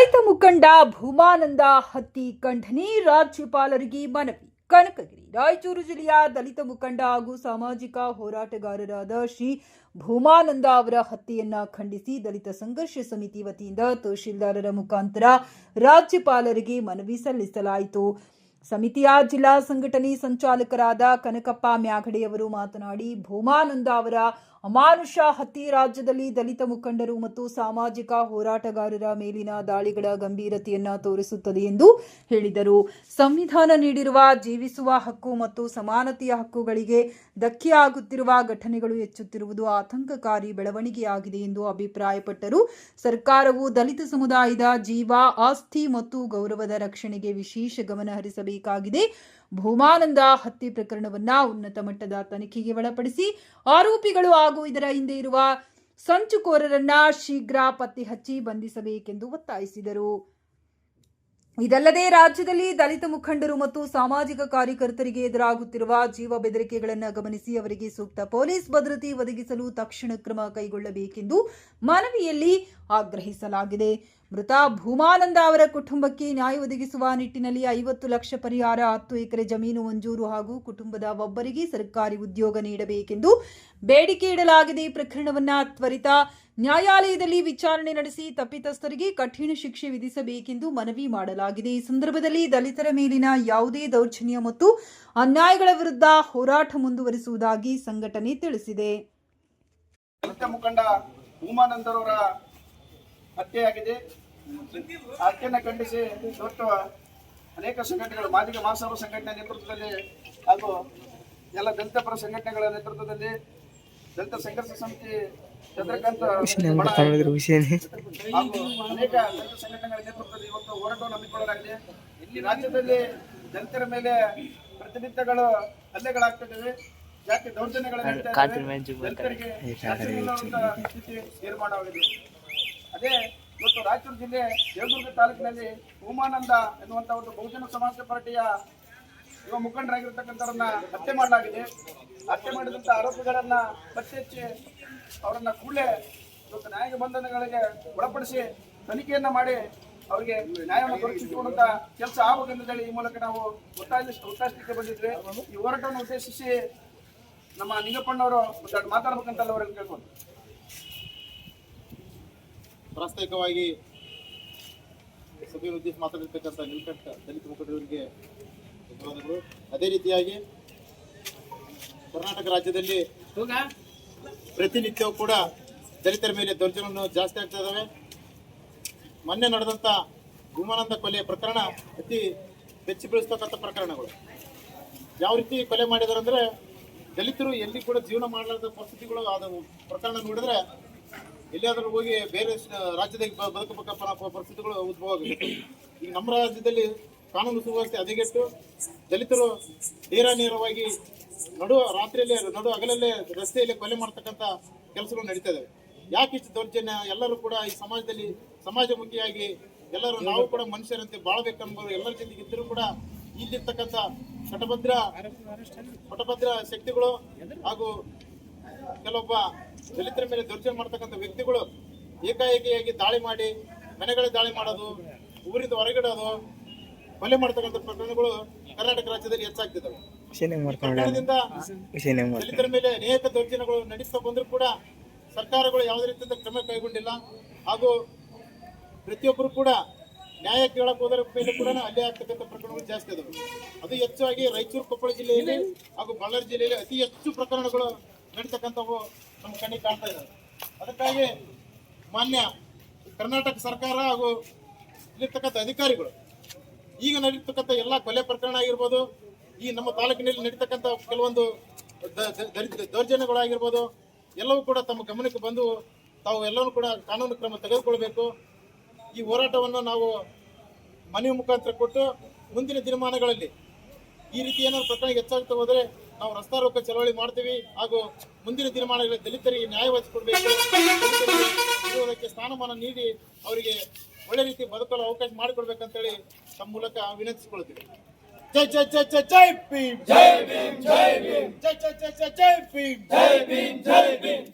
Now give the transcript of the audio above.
ದಲಿತ ಮುಖಂಡ ಭೂಮಾನಂದ ಹತ್ಯೆ ಖಂಡನೆ ರಾಜ್ಯಪಾಲರಿಗೆ ಮನವಿ. ಕನಕಗಿರಿ. ರಾಯಚೂರು ಜಿಲ್ಲೆಯ ದಲಿತ ಮುಖಂಡ ಹಾಗೂ ಸಾಮಾಜಿಕ ಹೋರಾಟಗಾರರಾದ ಶ್ರೀ ಭೂಮಾನಂದ ಅವರ ಹತ್ಯೆಯನ್ನ ಖಂಡಿಸಿ ದಲಿತ ಸಂಘರ್ಷ ಸಮಿತಿ ವತಿಯಿಂದ ತಹಶೀಲ್ದಾರರ ಮುಖಾಂತರ ರಾಜ್ಯಪಾಲರಿಗೆ ಮನವಿ ಸಲ್ಲಿಸಲಾಯಿತು. ಸಮಿತಿಯ ಜಿಲ್ಲಾ ಸಂಘಟನೆ ಸಂಚಾಲಕರಾದ ಕನಕಪ್ಪ ಮ್ಯಾಗಡೆಯವರು ಮಾತನಾಡಿ, ಭೂಮಾನಂದ ಅವರ ಅಮಾನುಷ ಹತ್ಯೆ ರಾಜ್ಯದಲ್ಲಿ ದಲಿತ ಮುಖಂಡರು ಮತ್ತು ಸಾಮಾಜಿಕ ಹೋರಾಟಗಾರರ ಮೇಲಿನ ದಾಳಿಗಳ ಗಂಭೀರತೆಯನ್ನ ತೋರಿಸುತ್ತದೆ ಎಂದು ಹೇಳಿದರು. ಸಂವಿಧಾನ ನೀಡಿರುವ ಜೀವಿಸುವ ಹಕ್ಕು ಮತ್ತು ಸಮಾನತೆಯ ಹಕ್ಕುಗಳಿಗೆ ಧಕ್ಕೆಯಾಗುತ್ತಿರುವ ಘಟನೆಗಳು ಹೆಚ್ಚುತ್ತಿರುವುದು ಆತಂಕಕಾರಿ ಬೆಳವಣಿಗೆಯಾಗಿದೆ ಎಂದು ಅಭಿಪ್ರಾಯಪಟ್ಟರು. ಸರ್ಕಾರವು ದಲಿತ ಸಮುದಾಯದ ಜೀವ, ಆಸ್ತಿ ಮತ್ತು ಗೌರವದ ರಕ್ಷಣೆಗೆ ವಿಶೇಷ ಗಮನ ಹರಿಸಬೇಕಾಗಿದೆ. ಭೂಮಾನಂದ ಹತ್ಯೆ ಪ್ರಕರಣವನ್ನ ಉನ್ನತ ಮಟ್ಟದ ತನಿಖೆಗೆ ಒಳಪಡಿಸಿ ಆರೋಪಿಗಳು ಹಾಗೂ ಇದರ ಹಿಂದೆ ಇರುವ ಸಂಚುಕೋರರನ್ನ ಶೀಘ್ರ ಪತ್ತೆ ಹಚ್ಚಿ ಬಂಧಿಸಬೇಕೆಂದು ಒತ್ತಾಯಿಸಿದರು. ಇದಲ್ಲದೆ ರಾಜ್ಯದಲ್ಲಿ ದಲಿತ ಮುಖಂಡರು ಮತ್ತು ಸಾಮಾಜಿಕ ಕಾರ್ಯಕರ್ತರಿಗೆ ಎದುರಾಗುತ್ತಿರುವ ಜೀವ ಬೆದರಿಕೆಗಳನ್ನು ಗಮನಿಸಿ ಅವರಿಗೆ ಸೂಕ್ತ ಪೊಲೀಸ್ ಭದ್ರತೆ ಒದಗಿಸಲು ತಕ್ಷಣ ಕ್ರಮ ಕೈಗೊಳ್ಳಬೇಕೆಂದು ಮನವಿಯಲ್ಲಿ ಆಗ್ರಹಿಸಲಾಗಿದೆ. ಮೃತ ಭೂಮಾನಂದ ಅವರ ಕುಟುಂಬಕ್ಕೆ ನ್ಯಾಯ ಒದಗಿಸುವ ನಿಟ್ಟಿನಲ್ಲಿ 50 ಲಕ್ಷ ಪರಿಹಾರ, 10 ಎಕರೆ ಜಮೀನು ಮಂಜೂರು ಹಾಗೂ ಕುಟುಂಬದ ಒಬ್ಬರಿಗೆ ಸರ್ಕಾರಿ ಉದ್ಯೋಗ ನೀಡಬೇಕೆಂದು ಬೇಡಿಕೆ ಇಡಲಾಗಿದೆ. ಪ್ರಕರಣವನ್ನ ತ್ವರಿತ ನ್ಯಾಯಾಲಯದಲ್ಲಿ ವಿಚಾರಣೆ ನಡೆಸಿ ತಪ್ಪಿತಸ್ಥರಿಗೆ ಕಠಿಣ ಶಿಕ್ಷೆ ವಿಧಿಸಬೇಕೆಂದು ಮನವಿ ಮಾಡಲಾಗಿದೆ. ಈ ಸಂದರ್ಭದಲ್ಲಿ ದಲಿತರ ಮೇಲಿನ ಯಾವುದೇ ದೌರ್ಜನ್ಯ ಮತ್ತು ಅನ್ಯಾಯಗಳ ವಿರುದ್ಧ ಹೋರಾಟ ಮುಂದುವರಿಸುವುದಾಗಿ ಸಂಘಟನೆ ತಿಳಿಸಿದೆ. ಮುಖಂಡ ಭೂಮಾನಂದರವರ ಹತ್ಯೆಯಾಗಿದೆ. ಹತ್ಯೆಯನ್ನು ಖಂಡಿಸಿ ಇವತ್ತು ಅನೇಕ ಸಂಘಟನೆಗಳು, ಮಾದಿಗ ಮಹಾಸಭಾ ಸಂಘಟನೆ ನೇತೃತ್ವದಲ್ಲಿ ಹಾಗೂ ಎಲ್ಲ ದಲಿತ ಪರ ಸಂಘಟನೆಗಳ ನೇತೃತ್ವದಲ್ಲಿ ದಲಿತ ಸಂಘರ್ಷ ಸಮಿತಿ ಚಂದ್ರಕಾಂತ್ ಹಾಗೂ ಅನೇಕ ದಲಿತ ಸಂಘಟನೆಗಳ ನೇತೃತ್ವದಲ್ಲಿ ಇವತ್ತು ಹೋರಾಟವನ್ನು ಹಮ್ಮಿಕೊಳ್ಳಲಾಗಿದೆ. ಇಲ್ಲಿ ರಾಜ್ಯದಲ್ಲಿ ದಲಿತರ ಮೇಲೆ ಪ್ರತಿನಿತ್ಯಗಳು ಹಲ್ಲೆಗಳಾಗ್ತಿದ್ದಾವೆ, ಜಾತಿ ದೌರ್ಜನ್ಯಗಳ ದಲಿತರಿಗೆ ಸ್ಥಿತಿ ನಿರ್ಮಾಣವಾಗಿದೆ. ಅದೇ ಇವತ್ತು ರಾಯಚೂರು ಜಿಲ್ಲೆ ದೇವದುರ್ಗ ತಾಲೂಕಿನಲ್ಲಿ ಭೂಮಾನಂದ ಎನ್ನುವಂತ ಒಂದು ಬಹುಜನ ಸಮಾಜ ಪಾರ್ಟಿಯ ಯುವ ಮುಖಂಡರಾಗಿರ್ತಕ್ಕಂಥವ್ರನ್ನ ಹತ್ಯೆ ಮಾಡಲಾಗಿದೆ. ಹತ್ಯೆ ಮಾಡಿದಂಥ ಆರೋಪಿಗಳನ್ನ ಪತ್ತೆ ಹಚ್ಚಿ ಅವರನ್ನ ಕೂಡಲೇ ಇವತ್ತು ನ್ಯಾಯ ಬಂಧನಗಳಿಗೆ ಒಳಪಡಿಸಿ ತನಿಖೆಯನ್ನ ಮಾಡಿ ಅವರಿಗೆ ನ್ಯಾಯವನ್ನು ದೊರಕಿಸಿಕೊಡುವಂತ ಕೆಲಸ ಆಗಬೇಕೆಂದು ಹೇಳಿ ಈ ಮೂಲಕ ನಾವು ಒತ್ತಾಯಿಸಲಿಕ್ಕೆ ಬಂದಿದ್ವಿ. ಈ ಹೋರಾಟವನ್ನು ಉದ್ದೇಶಿಸಿ ನಮ್ಮ ನಿಂಗಪ್ಪಣ್ಣವರು ಮಾತಾಡ್ಬೇಕಂತಲ್ಲ ಅವರಿಗೆ ಕೇಳ್ಕೊಂಡು ಪ್ರಾಸ್ತಾವಿಕವಾಗಿ ಸಭೆಯನ್ನು ಉದ್ದೇಶಿಸಿ ಮಾತಾಡಿರ್ತಕ್ಕಂಥ ನೀಲಕಂಠ ದಲಿತ ಮುಖಂಡರಿಗೆ ಧನ್ಯವಾದಗಳು. ಅದೇ ರೀತಿಯಾಗಿ ಕರ್ನಾಟಕ ರಾಜ್ಯದಲ್ಲಿ ಪ್ರತಿನಿತ್ಯವೂ ಕೂಡ ದಲಿತರ ಮೇಲೆ ದೌರ್ಜನ್ಯವನ್ನು ಜಾಸ್ತಿ ಆಗ್ತಾ ಇದ್ದಾವೆ. ಮೊನ್ನೆ ನಡೆದಂಥ ಭೂಮಾನಂದ ಕೊಲೆ ಪ್ರಕರಣ ಅತಿ ಬೆಚ್ಚಿ ಬೀಳಿಸ್ತಕ್ಕಂಥ ಪ್ರಕರಣಗಳು. ಯಾವ ರೀತಿ ಕೊಲೆ ಮಾಡಿದಾರೆ ಅಂದರೆ, ದಲಿತರು ಎಲ್ಲಿ ಕೂಡ ಜೀವನ ಮಾಡಲಾರದ ಪರಿಸ್ಥಿತಿಗಳು ಆದ ಪ್ರಕರಣ ನೋಡಿದ್ರೆ ಎಲ್ಲಿಯಾದರೂ ಹೋಗಿ ಬೇರೆ ರಾಜ್ಯದಲ್ಲಿ ಬದುಕಬೇಕಪ್ಪ ಪರಿಸ್ಥಿತಿಗಳು ಉದ್ಭವ ಆಗುತ್ತೆ. ಈಗ ನಮ್ಮ ರಾಜ್ಯದಲ್ಲಿ ಕಾನೂನು ಸುವ್ಯವಸ್ಥೆ ಹದಗೆಟ್ಟು ದಲಿತರು ನೇರವಾಗಿ ರಾತ್ರಿಯಲ್ಲೇ ಹಗಲಲ್ಲೇ ರಸ್ತೆಯಲ್ಲಿ ಕೊಲೆ ಮಾಡ್ತಕ್ಕಂಥ ಕೆಲಸಗಳು ನಡೀತಾ ಇದ್ದಾವೆ. ಯಾಕೆ ಇಷ್ಟು ದೌರ್ಜನ್ಯ? ಎಲ್ಲರೂ ಕೂಡ ಈ ಸಮಾಜದಲ್ಲಿ ಸಮಾಜಮುಖಿಯಾಗಿ ಎಲ್ಲರೂ ನಾವು ಕೂಡ ಮನುಷ್ಯರಂತೆ ಬಾಳ್ಬೇಕೆಂಬ ಎಲ್ಲರ ಜೊತೆಗೆ ಇದ್ದರೂ ಕೂಡ ಇಲ್ಲಿರ್ತಕ್ಕಂಥ ಪಟಭದ್ರ ಶಕ್ತಿಗಳು ಹಾಗೂ ಕೆಲವೊಬ್ಬ ದಲಿತರ ಮೇಲೆ ದೌರ್ಜನ್ಯ ಮಾಡ್ತಕ್ಕಂಥ ವ್ಯಕ್ತಿಗಳು ಏಕಾಏಕಿಯಾಗಿ ದಾಳಿ ಮಾಡಿ ಮನೆಗಳಿಗೆ ದಾಳಿ ಮಾಡೋದು, ಊರಿಂದ ಹೊರಗಿಡೋದು, ಕೊಲೆ ಮಾಡ್ತಕ್ಕಂಥ ಪ್ರಕರಣಗಳು ಕರ್ನಾಟಕ ರಾಜ್ಯದಲ್ಲಿ ಹೆಚ್ಚಾಗ್ತಿದ್ದಾವೆ. ದಲಿತರ ಮೇಲೆ ಅನೇಕ ದೌರ್ಜನ್ಯಗಳು ನಡೀತಾ ಬಂದರೂ ಕೂಡ ಸರ್ಕಾರಗಳು ಯಾವುದೇ ರೀತಿಯಿಂದ ಕ್ರಮ ಕೈಗೊಂಡಿಲ್ಲ. ಹಾಗೂ ಪ್ರತಿಯೊಬ್ಬರು ಕೂಡ ನ್ಯಾಯ ಕೇಳಕ್ಕೆ ಹೋದರ ಮೇಲೆ ಕೂಡ ಅಲ್ಲೇ ಆಗ್ತಕ್ಕಂಥ ಪ್ರಕರಣಗಳು ಜಾಸ್ತಿ ಇದಾವೆ. ಅದು ಹೆಚ್ಚಾಗಿ ರಾಯಚೂರು, ಕೊಪ್ಪಳ ಜಿಲ್ಲೆಯಲ್ಲಿ ಹಾಗೂ ಬಳ್ಳಾರಿ ಜಿಲ್ಲೆಯಲ್ಲಿ ಅತಿ ಹೆಚ್ಚು ಪ್ರಕರಣಗಳು ನಡೀತಕ್ಕಂಥವು ನಮ್ಮ ಕಣ್ಣಿಗೆ ಕಾಣ್ತಾ ಇದ್ದಾವೆ. ಅದಕ್ಕಾಗಿ ಮಾನ್ಯ ಕರ್ನಾಟಕ ಸರ್ಕಾರ ಹಾಗೂ ಇಲ್ಲಿರ್ತಕ್ಕಂಥ ಅಧಿಕಾರಿಗಳು ಈಗ ನಡೀತಕ್ಕಂಥ ಎಲ್ಲ ಕೊಲೆ ಪ್ರಕರಣ ಆಗಿರ್ಬೋದು, ಈ ನಮ್ಮ ತಾಲೂಕಿನಲ್ಲಿ ನಡೀತಕ್ಕಂಥ ಕೆಲವೊಂದು ದೌರ್ಜನ್ಯಗಳಾಗಿರ್ಬೋದು, ಎಲ್ಲವೂ ಕೂಡ ತಮ್ಮ ಗಮನಕ್ಕೆ ಬಂದು ತಾವು ಎಲ್ಲವೂ ಕೂಡ ಕಾನೂನು ಕ್ರಮ ತೆಗೆದುಕೊಳ್ಬೇಕು. ಈ ಹೋರಾಟವನ್ನು ನಾವು ಮನವಿ ಮುಖಾಂತರ ಕೊಟ್ಟು ಮುಂದಿನ ದಿನಮಾನಗಳಲ್ಲಿ ಈ ರೀತಿ ಏನಾದ್ರು ಪ್ರಕರಣ ಹೆಚ್ಚಾಗ್ತಾ ಹೋದರೆ ನಾವು ರಸ್ತಾ ರೋಕ ಚಳವಳಿ ಮಾಡ್ತೀವಿ. ಹಾಗೂ ಮುಂದಿನ ದಿನಮಾನಗಳಲ್ಲಿ ದಲಿತರಿಗೆ ನ್ಯಾಯ ಒದಗಿಸಿಕೊಡ್ಬೇಕು, ಇರುವುದಕ್ಕೆ ಸ್ಥಾನಮಾನ ನೀಡಿ ಅವರಿಗೆ ಒಳ್ಳೆ ರೀತಿ ಬದುಕಲು ಅವಕಾಶ ಮಾಡಿಕೊಡ್ಬೇಕಂತೇಳಿ ತಮ್ಮ ಮೂಲಕ ವಿನಂತಿಸಿಕೊಳ್ತೀವಿ. ಜೈ ಜೈ ಜೈ ಜೈ ಜೈ ಭೀಮ್, ಜೈ ಭೀಮ್, ಜೈ ಭೀಮ್, ಜೈ ಜೈ ಜೈ ಜೈ ಜೈ ಭೀಮ್, ಜೈ ಭೀಮ್, ಜೈ ಭೀಮ್.